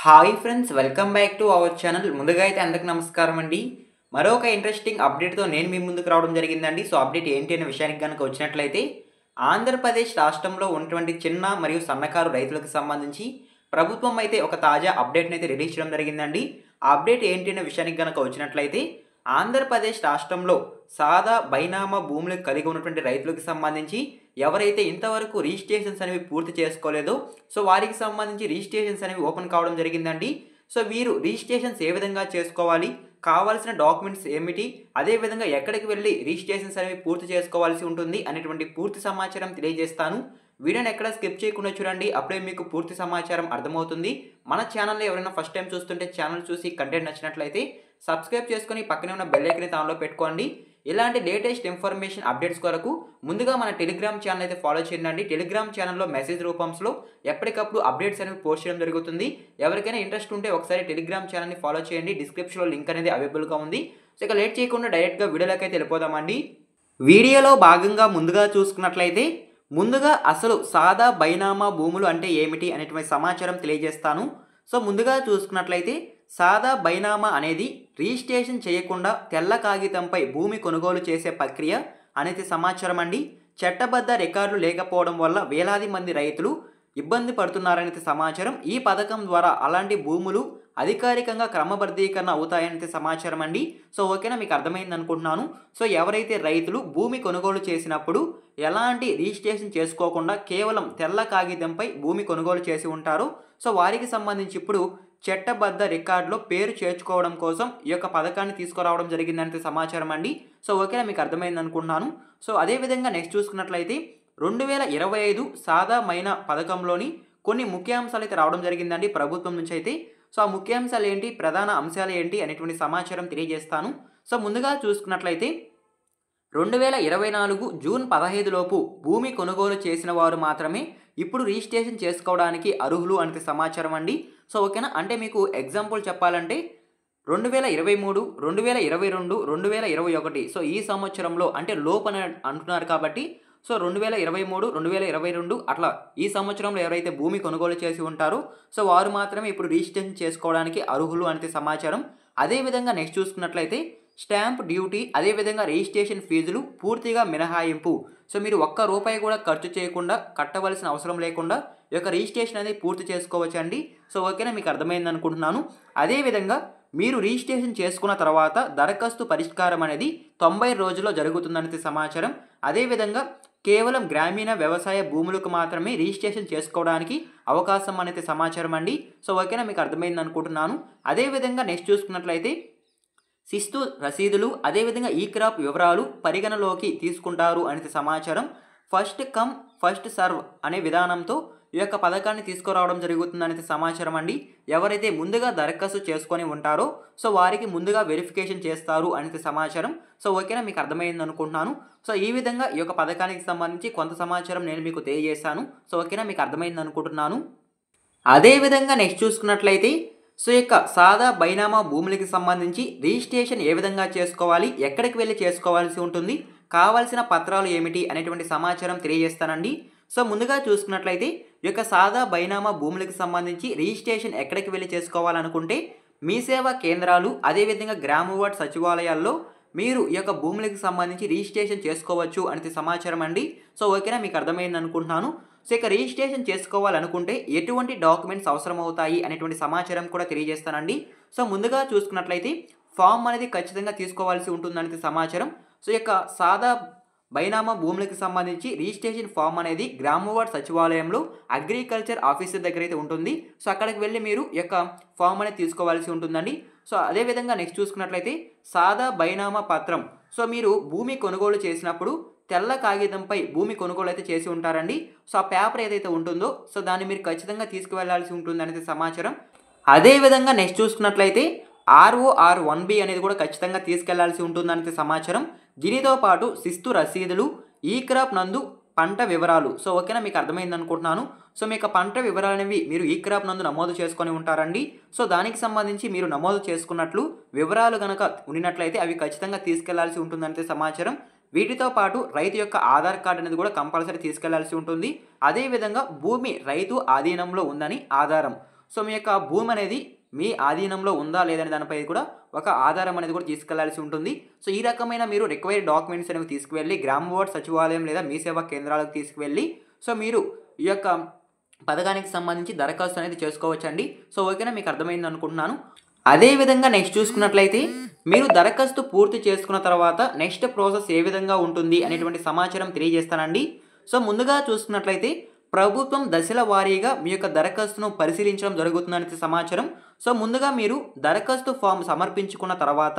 Hi friends, welcome back to our channel. ముందుగా అయితే అందరికి నమస్కారం అండి. మరొక ఇంట్రెస్టింగ్ అప్డేట్తో నేను మీ ముందుకు రావడం జరిగిందండి. సో అప్డేట్ ఏంటి అనే విషయానికి కనుక వచ్చినట్లయితే, ఆంధ్రప్రదేశ్ రాష్ట్రంలో ఉన్నటువంటి చిన్న మరియు సన్నకారు రైతులకు సంబంధించి ప్రభుత్వం అయితే ఒక తాజా అప్డేట్ని అయితే రిలీజ్ చేయడం జరిగిందండి. ఆ అప్డేట్ ఏంటి అనే విషయానికి కనుక వచ్చినట్లయితే, ఆంధ్రప్రదేశ్ రాష్ట్రంలో సాదా బైనామా భూములు కలిగి ఉన్నటువంటి రైతులకు సంబంధించి ఎవరైతే ఇంతవరకు రిజిస్ట్రేషన్స్ అనేవి పూర్తి చేసుకోలేదో సో వారికి సంబంధించి రిజిస్ట్రేషన్స్ అనేవి ఓపెన్ కావడం జరిగిందండి. సో వీరు రిజిస్ట్రేషన్స్ ఏ విధంగా చేసుకోవాలి, కావాల్సిన డాక్యుమెంట్స్ ఏమిటి, అదేవిధంగా ఎక్కడికి వెళ్ళి రిజిస్ట్రేషన్స్ అనేవి పూర్తి చేసుకోవాల్సి ఉంటుంది అనేటువంటి పూర్తి సమాచారం తెలియజేస్తాను. వీడియోని ఎక్కడ స్కిప్ చేయకుండా చూడండి, అప్పుడే మీకు పూర్తి సమాచారం అర్థమవుతుంది. మన ఛానల్లో ఎవరైనా ఫస్ట్ టైం చూస్తుంటే ఛానల్ చూసి కంటెంట్ నచ్చినట్లయితే సబ్స్క్రైబ్ చేసుకొని పక్కనే ఉన్న బెల్ ఐకాన్ ఆన్లో పెట్టుకోండి. ఇలాంటి లేటెస్ట్ ఇన్ఫర్మేషన్ అప్డేట్స్ కొరకు ముందుగా మన టెలిగ్రామ్ ఛానల్ అయితే ఫాలో చేయండి. టెలిగ్రామ్ ఛానల్లో మెసేజ్ రూపంలో ఎప్పటికప్పుడు అప్డేట్స్ అనేవి పోస్ట్ చేయడం జరుగుతుంది. ఎవరికైనా ఇంట్రెస్ట్ ఉంటే ఒకసారి టెలిగ్రామ్ ఛానల్ని ఫాలో చేయండి. డిస్క్రిప్షన్లో లింక్ అనేది అవైలబుల్గా ఉంది. సో ఇక లేట్ చేయకుండా డైరెక్ట్గా వీడియోలోకి అయితే వెళ్ళిపోదామండి. వీడియోలో భాగంగా ముందుగా చూసుకున్నట్లయితే ముందుగా అసలు సాదా బైనామా భూములు అంటే ఏమిటి అనేటువంటి సమాచారం తెలియజేస్తాను. సో ముందుగా చూసుకున్నట్లయితే సాదా బైనామా అనేది రిజిస్ట్రేషన్ చేయకుండా తెల్ల కాగితంపై భూమి కొనుగోలు చేసే ప్రక్రియ అనేది సమాచారం అండి. చట్టబద్ధ రికార్డులు లేకపోవడం వల్ల వేలాది మంది రైతులు ఇబ్బంది పడుతున్నారనేది సమాచారం. ఈ పథకం ద్వారా అలాంటి భూములు అధికారికంగా క్రమబద్ధీకరణ అవుతాయనేది సమాచారం అండి. సో ఓకేనా, మీకు అర్థమైంది అనుకుంటున్నాను. సో ఎవరైతే రైతులు భూమి కొనుగోలు చేసినప్పుడు ఎలాంటి రిజిస్ట్రేషన్ చేసుకోకుండా కేవలం తెల్ల కాగితంపై భూమి కొనుగోలు చేసి ఉంటారో సో వారికి సంబంధించి ఇప్పుడు చట్టబద్ధ రికార్డులో పేరు చేర్చుకోవడం కోసం ఈ యొక్క పథకాన్ని తీసుకురావడం జరిగిందనేది సమాచారం అండి. సో ఓకేనా, మీకు అర్థమైంది అనుకుంటున్నాను. సో అదేవిధంగా నెక్స్ట్ చూసుకున్నట్లయితే 2025 సాదా మైనా పథకంలోని కొన్ని ముఖ్యాంశాలు అయితే రావడం జరిగిందండి ప్రభుత్వం నుంచి అయితే. సో ఆ ముఖ్యాంశాలు ఏంటి, ప్రధాన అంశాలు ఏంటి అనేటువంటి సమాచారం తెలియజేస్తాను. సో ముందుగా చూసుకున్నట్లయితే 2024 జూన్ 15 లోపు భూమి కొనుగోలు చేసిన వారు మాత్రమే ఇప్పుడు రిజిస్ట్రేషన్ చేసుకోవడానికి అర్హులు అనేది సమాచారం అండి. సో ఓకేనా, అంటే మీకు ఎగ్జాంపుల్ చెప్పాలంటే 2023, 2022, 2021 సో ఈ సంవత్సరంలో అంటే లోపు అని అంటున్నారు కాబట్టి సో 2023, 2022 అట్లా ఈ సంవత్సరంలో ఎవరైతే భూమి కొనుగోలు చేసి ఉంటారో సో వారు మాత్రమే ఇప్పుడు రిజిస్ట్రేషన్ చేసుకోవడానికి అర్హులు అనేది సమాచారం. అదేవిధంగా నెక్స్ట్ చూసుకున్నట్లయితే స్టాంప్ డ్యూటీ అదేవిధంగా రిజిస్ట్రేషన్ ఫీజులు పూర్తిగా మినహాయింపు. సో మీరు ఒక్క రూపాయి కూడా ఖర్చు చేయకుండా కట్టవలసిన అవసరం లేకుండా ఈ యొక్క రిజిస్ట్రేషన్ అనేది పూర్తి చేసుకోవచ్చండి. సో ఓకేనా, మీకు అర్థమైంది అనుకుంటున్నాను. అదేవిధంగా మీరు రిజిస్ట్రేషన్ చేసుకున్న తర్వాత దరఖాస్తు పరిష్కారం అనేది 90 రోజుల్లో జరుగుతుందనేది సమాచారం. అదేవిధంగా కేవలం గ్రామీణ వ్యవసాయ భూములకు మాత్రమే రిజిస్ట్రేషన్ చేసుకోవడానికి అవకాశం అనేది సమాచారం అండి. సో ఓకేనా, మీకు అర్థమైంది అనుకుంటున్నాను. అదేవిధంగా నెక్స్ట్ చూసుకున్నట్లయితే శిస్తు రసీదులు అదేవిధంగా ఈ క్రాప్ వివరాలు పరిగణలోకి తీసుకుంటారు అనేది సమాచారం. ఫస్ట్ కమ్ ఫస్ట్ సర్వ్ అనే విధానంతో ఈ యొక్క పథకాన్ని తీసుకురావడం జరుగుతుందనేది సమాచారం అండి. ఎవరైతే ముందుగా దరఖాస్తు చేసుకొని ఉంటారో సో వారికి ముందుగా వెరిఫికేషన్ చేస్తారు అనేది సమాచారం. సో ఓకేనా, మీకు అర్థమైంది అనుకుంటున్నాను. సో ఈ విధంగా ఈ యొక్క పథకానికి సంబంధించి కొంత సమాచారం నేను మీకు తెలియజేశాను. సో ఓకేనా, మీకు అర్థమైంది అనుకుంటున్నాను. అదేవిధంగా నెక్స్ట్ చూసుకున్నట్లయితే సో యొక్క సాదా బైనామా భూములకి సంబంధించి రిజిస్ట్రేషన్ ఏ విధంగా చేసుకోవాలి, ఎక్కడికి వెళ్ళి చేసుకోవాల్సి ఉంటుంది, కావాల్సిన పత్రాలు ఏమిటి అనేటువంటి సమాచారం తెలియజేస్తానండి. సో ముందుగా చూసుకున్నట్లయితే ఈ యొక్క సాదా బైనామా భూములకు సంబంధించి రిజిస్ట్రేషన్ ఎక్కడికి వెళ్ళి చేసుకోవాలనుకుంటే మీ సేవా కేంద్రాలు అదేవిధంగా గ్రామ వార్డ్ సచివాలయాల్లో మీరు ఈ యొక్క భూములకు సంబంధించి రిజిస్ట్రేషన్ చేసుకోవచ్చు అనేది సమాచారం అండి. సో ఓకేనా, మీకు అర్థమైంది అనుకుంటున్నాను. సో ఇక రిజిస్ట్రేషన్ చేసుకోవాలనుకుంటే ఎటువంటి డాక్యుమెంట్స్ అవసరం అవుతాయి అనేటువంటి సమాచారం కూడా తెలియజేస్తానండి. సో ముందుగా చూసుకున్నట్లయితే ఫామ్ అనేది ఖచ్చితంగా తీసుకోవాల్సి ఉంటుందనేది సమాచారం. సో యొక్క సాదా బైనామా భూములకు సంబంధించి రిజిస్ట్రేషన్ ఫామ్ అనేది గ్రామ వార్డ్ సచివాలయంలో అగ్రికల్చర్ ఆఫీసర్ దగ్గర అయితే ఉంటుంది. సో అక్కడికి వెళ్ళి మీరు ఈ యొక్క ఫామ్ అనేది తీసుకోవాల్సి ఉంటుందండి. సో అదేవిధంగా నెక్స్ట్ చూసుకున్నట్లయితే సాదా బైనామా పత్రం. సో మీరు భూమి కొనుగోలు చేసినప్పుడు తెల్ల కాగితంపై భూమి కొనుగోలు అయితే చేసి ఉంటారండి. సో ఆ పేపర్ ఏదైతే ఉంటుందో సో దాన్ని మీరు ఖచ్చితంగా తీసుకువెళ్లాల్సి ఉంటుంది అనేది సమాచారం. అదేవిధంగా నెక్స్ట్ చూసుకున్నట్లయితే ROR1B అనేది కూడా ఖచ్చితంగా తీసుకెళ్లాల్సి ఉంటుందనేది సమాచారం. దీనితో పాటు శిస్తు రసీదులు ఈ క్రాప్ నందు పంట వివరాలు. సో ఓకేనా, మీకు అర్థమైంది అనుకుంటున్నాను. సో మీకు పంట వివరాలు అనేవి మీరు ఈ క్రాప్ నందు నమోదు చేసుకొని ఉంటారండి. సో దానికి సంబంధించి మీరు నమోదు చేసుకున్నట్లు వివరాలు కనుక ఉన్నట్లయితే అవి ఖచ్చితంగా తీసుకెళ్లాల్సి ఉంటుందనేది సమాచారం. వీటితో పాటు రైతు యొక్క ఆధార్ కార్డు అనేది కూడా కంపల్సరీ తీసుకెళ్లాల్సి ఉంటుంది. అదేవిధంగా భూమి రైతు ఆధీనంలో ఉందని ఆధారం. సో మీ యొక్క భూమి అనేది మీ ఆధీనంలో ఉందా లేదనే దానిపై కూడా ఒక ఆధారం అనేది కూడా తీసుకెళ్లాల్సి ఉంటుంది. సో ఈ రకమైన మీరు రిక్వైర్డ్ డాక్యుమెంట్స్ అనేవి తీసుకువెళ్ళి గ్రామ వార్డ్ సచివాలయం లేదా మీ సేవా కేంద్రాలకు తీసుకువెళ్ళి సో మీరు ఈ యొక్క పథకానికి సంబంధించి దరఖాస్తు అనేది చేసుకోవచ్చండి. సో ఓకేనా, మీకు అర్థమైంది అనుకుంటున్నాను. అదేవిధంగా నెక్స్ట్ చూసుకున్నట్లయితే మీరు దరఖాస్తు పూర్తి చేసుకున్న తర్వాత నెక్స్ట్ ప్రాసెస్ ఏ విధంగా ఉంటుంది అనేటువంటి సమాచారం తెలియజేస్తానండి. సో ముందుగా చూసుకున్నట్లయితే ప్రభుత్వం దశల వారీగా మీ యొక్క దరఖాస్తును పరిశీలించడం జరుగుతుందనే సమాచారం. సో ముందుగా మీరు దరఖాస్తు ఫామ్ సమర్పించుకున్న తర్వాత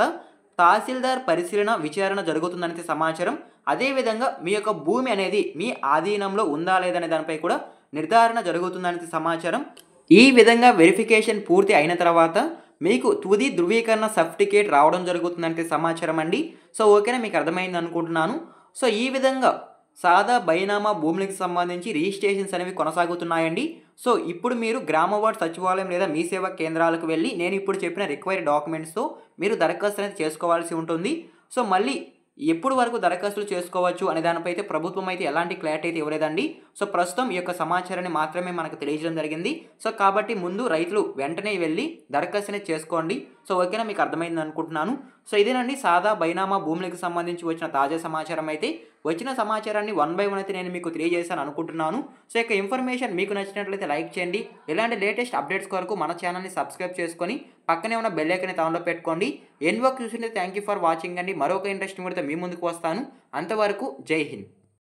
తహసీల్దార్ పరిశీలన విచారణ జరుగుతుందనే సమాచారం. అదేవిధంగా మీ యొక్క భూమి అనేది మీ ఆధీనంలో ఉందా లేదనే దానిపై కూడా నిర్ధారణ జరుగుతుందనే సమాచారం. ఈ విధంగా వెరిఫికేషన్ పూర్తి అయిన తర్వాత మీకు తుది ధృవీకరణ సర్టిఫికేట్ రావడం జరుగుతుందంటే సమాచారం అండి. సో ఓకేనా, మీకు అర్థమైంది అనుకుంటున్నాను. సో ఈ విధంగా సాదా బైనామా భూములకు సంబంధించి రిజిస్ట్రేషన్స్ అనేవి కొనసాగుతున్నాయండి. సో ఇప్పుడు మీరు గ్రామ వార్డ్ సచివాలయం లేదా మీ సేవా కేంద్రాలకు వెళ్ళి నేను ఇప్పుడు చెప్పిన రిక్వైర్డ్ డాక్యుమెంట్స్తో మీరు దరఖాస్తు అనేది చేసుకోవాల్సి ఉంటుంది. సో మళ్ళీ ఎప్పుడు వరకు దరఖాస్తులు చేసుకోవచ్చు అనే దానిపై అయితే ప్రభుత్వం అయితే ఎలాంటి క్లారిటీ అయితే ఇవ్వలేదండి. సో ప్రస్తుతం ఈ యొక్క సమాచారాన్ని మాత్రమే మనకు తెలియజేయడం జరిగింది. సో కాబట్టి ముందు రైతులు వెంటనే వెళ్ళి దరఖాస్తు అనేది చేసుకోండి. సో ఓకేనా, మీకు అర్థమైంది అనుకుంటున్నాను. సో ఇదేనండి సాదా బైనామా భూములకు సంబంధించి వచ్చిన తాజా సమాచారం అయితే. వచ్చిన సమాచారాన్ని 1 by 1 అయితే నేను మీకు తెలియజేశాను అనుకుంటున్నాను. సో ఇక ఇన్ఫర్మేషన్ మీకు నచ్చినట్లయితే లైక్ చేయండి. ఇలాంటి లేటెస్ట్ అప్డేట్స్ కొరకు మన ఛానల్ని సబ్స్క్రైబ్ చేసుకొని పక్కనే ఉన్న బెల్ ఐకాన్ అయితే ఆన్లో పెట్టుకోండి. ఎన్ వర్క్ చూసింటే థ్యాంక్ యూ ఫర్ వాచింగ్ అండి. మరొక ఇంట్రెస్టింగ్ వీడియోతో మీ ముందుకు వస్తాను. అంతవరకు జై హింద్.